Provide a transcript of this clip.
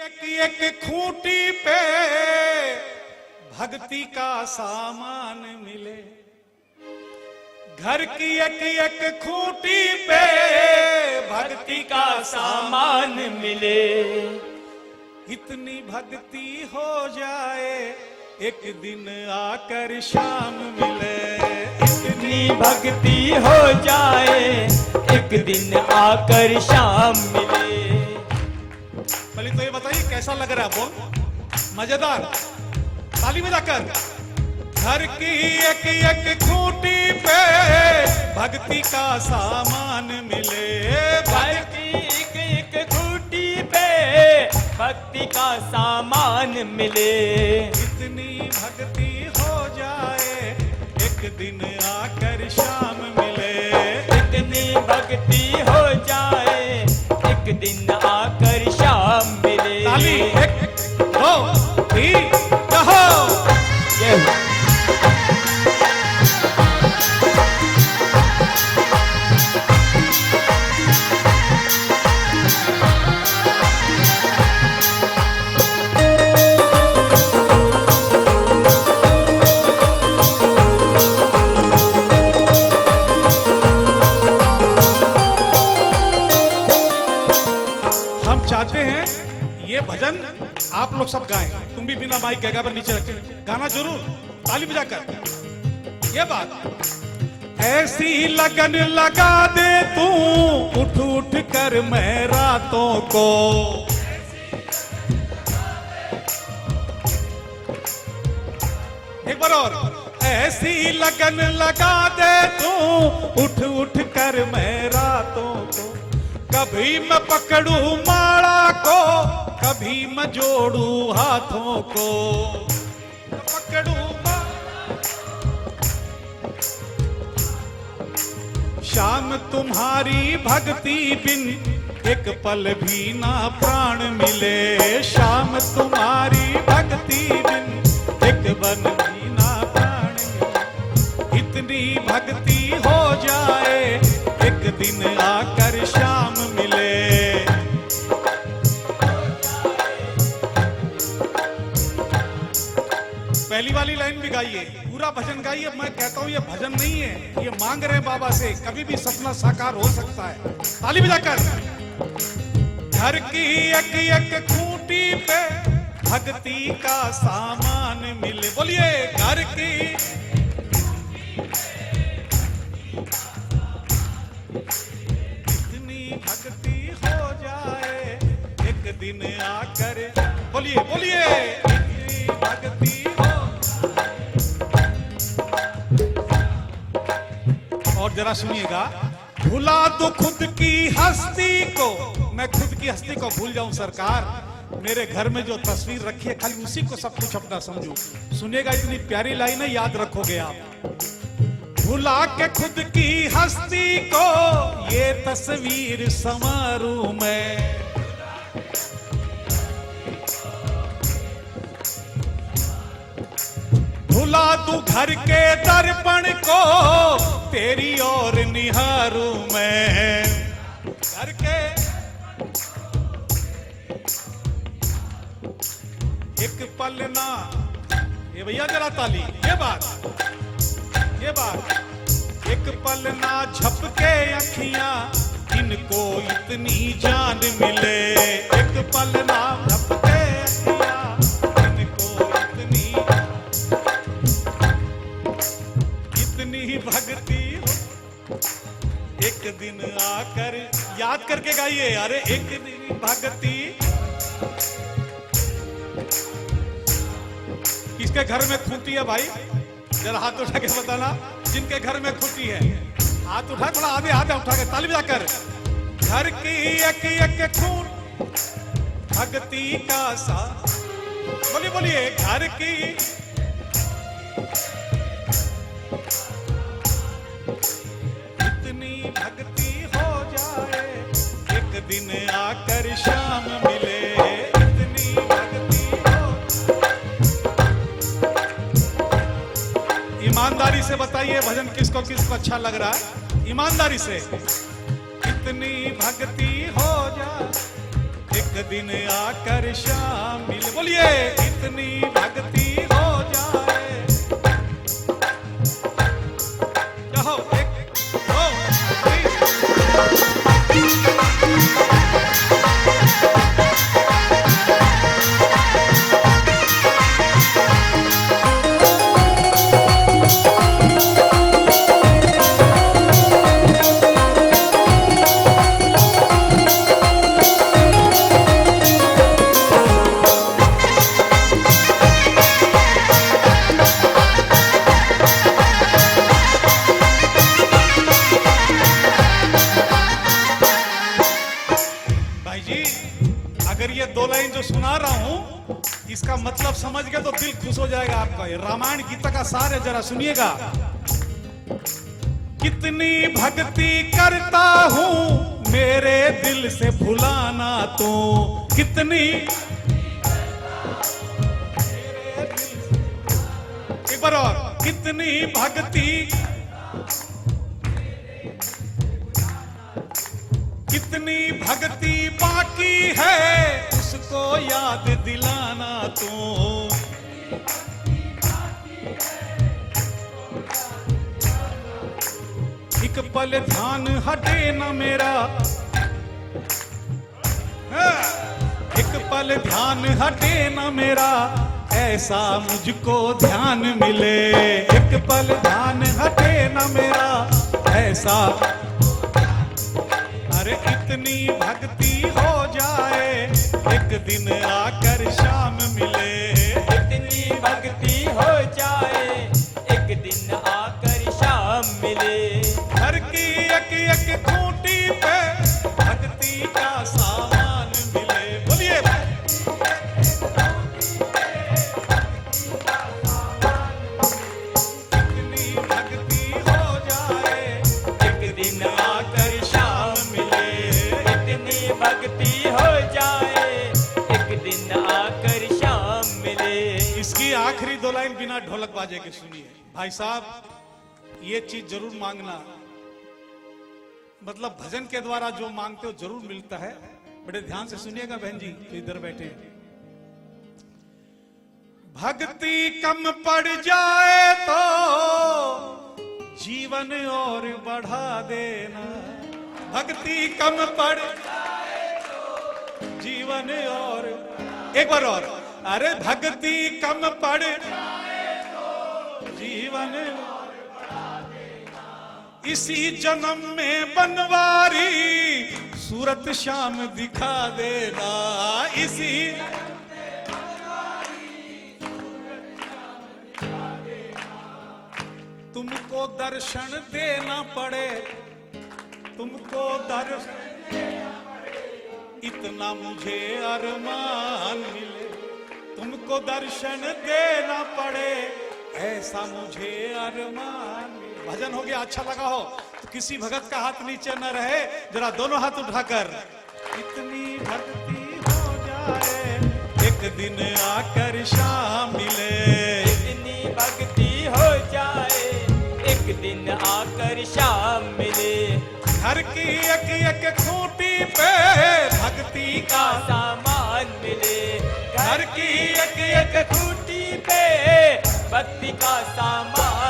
एक एक खूंटी पे भक्ति का सामान मिले, घर की एक एक खूंटी पे भक्ति का सामान मिले। इतनी भक्ति हो जाए एक दिन आकर शाम मिले, इतनी भक्ति हो जाए एक दिन आकर शाम मिले। पहले तो ये बताइए कैसा लग रहा है, बोल मजेदार, ताली बजाकर। घर की एक एक खूंटी पे भक्ति का सामान मिले, घर की एक एक खूंटी पे भक्ति का सामान मिले। इतनी भक्ति हो जाए एक दिन आकर शाम मिले, इतनी भक्ति हो जाए एक दिन आकर शाम मिले। ताली एक दो तीन कहो। हम चाहते हैं ये भजन आप लोग सब गाएं, तुम भी बिना माइक जगह पर नीचे रखे गाना जरूर, ताली बजाकर। ये बात ऐसी लगन लगा दे तू उठ उठ कर मैं रातों को, एक बार और, ऐसी लगन लगा दे तू उठ उठ कर मैं रातों को, कभी मैं पकड़ू माला को कभी मैं जोड़ू हाथों को, पकड़ू शाम तुम्हारी भक्ति बिन एक पल भी ना प्राण मिले, शाम तुम्हारी भक्ति बिन एक पल भी ना प्राण मिले। इतनी भक्ति हो जाए एक दिन आकर शाम मिले। पहली वाली लाइन भी गाइए, पूरा भजन गाइए। मैं कहता हूं ये भजन नहीं है, ये मांग रहे हैं बाबा से, कभी भी सपना साकार हो सकता है। ताली बजाकर। घर की एक एक खूंटी पे भक्ति का सामान मिले, बोलिए घर की इतनी भक्ति हो जाए एक दिन आकर, बोलिए बोलिए इतनी भक्ति हो। और जरा सुनिएगा, भुला दो खुद की हस्ती को, मैं खुद की हस्ती को भूल जाऊं सरकार, मेरे घर में जो तस्वीर रखी है खाली उसी को सब कुछ अपना समझूं। सुनिएगा, इतनी प्यारी लाइन है, याद रखोगे आप। भुला के खुद की हस्ती को ये तस्वीर संवारूं मैं, भुला दूं घर के दर्पण को तेरी ओर निहारूं मैं, घर के एक पल ना, ये भैया जरा ताली, ये बात एक पल ना झपके अखियां इनको इतनी जान मिले, एक पल ना झपके अखियां इनको इतनी भक्ति हो एक दिन आकर, याद करके गाइए, अरे एक दिन भक्ति। किसके घर में खूंटी है भाई, जरा हाथ उठा के बताना, जिनके घर में खूंटी है हाथ उठा, थोड़ा आधे आधे उठा के ताली बजाकर। घर की एक एक खूंटी भक्ति का सा, बोलिए बोलिए घर की इतनी भक्ति हो जाए एक दिन आकर शाम मिले, इतनी भक्ति हो। ईमानदारी से बताइए भजन किसको किसको अच्छा लग रहा है, ईमानदारी से। इतनी भक्ति हो जाए एक दिन आकर शाम मिले। बोलिए इतनी भक्ति हो जाए। कहो एक दो भाई जी, अगर ये दो लाइन जो सुना रहा हूं इसका मतलब समझ गए तो दिल खुश हो जाएगा आपका। ये रामायण गीता का सार है, जरा सुनिएगा। कितनी भक्ति करता हूं मेरे दिल से भुलाना तू, कितनी एक बार और, कितनी भक्ति, कितनी भक्ति बाकी है उसको याद दिलाना तू। एक पल ध्यान हटे न मेरा, एक पल ध्यान हटे न मेरा, ऐसा मुझको ध्यान मिले। एक पल ध्यान हटे न मेरा, ऐसा, अरे इतनी भक्ति हो जाए एक दिन आकर शाम मिले। इतनी भक्ति हो जाए एक दिन आकर शाम मिले। घर की एक एक खूंटी पे भक्ति का सामान मिले। बोलिए इतनी भक्ति हो जाए एक दिन आकर शाम मिले। इतनी भक्ति हो जाए एक दिन आकर शाम मिले। इसकी आखिरी दो लाइन बिना ढोलक बाजे के सुनिए। भाई साहब, ये चीज जरूर मांगना, मतलब भजन के द्वारा जो मांगते हो जरूर मिलता है। बड़े ध्यान से सुनिएगा बहन जी जो इधर बैठे हैं। भक्ति कम पड़ जाए तो जीवन और बढ़ा देना। भक्ति कम पड़ जाए तो जीवन और, एक बार और, अरे भक्ति कम पड़ जाए तो जीवन, इसी जन्म में बनवारी सूरत शाम दिखा देना। इसी तुमको दर्शन देना पड़े, तुमको दर्शन, इतना मुझे अरमान मिले। तुमको दर्शन देना पड़े ऐसा मुझे अरमान मिले। भजन हो गया, अच्छा लगा हो तो किसी भगत का हाथ नीचे न रहे, जरा दोनों हाथ उठाकर। इतनी भक्ति हो जाए एक दिन आकर शाम मिले। इतनी भक्ति हो जाए एक दिन आकर शाम मिले। घर की एक एक खूंटी पे भक्ति का सामान मिले। घर की एक एक खूंटी पे भक्ति का सामान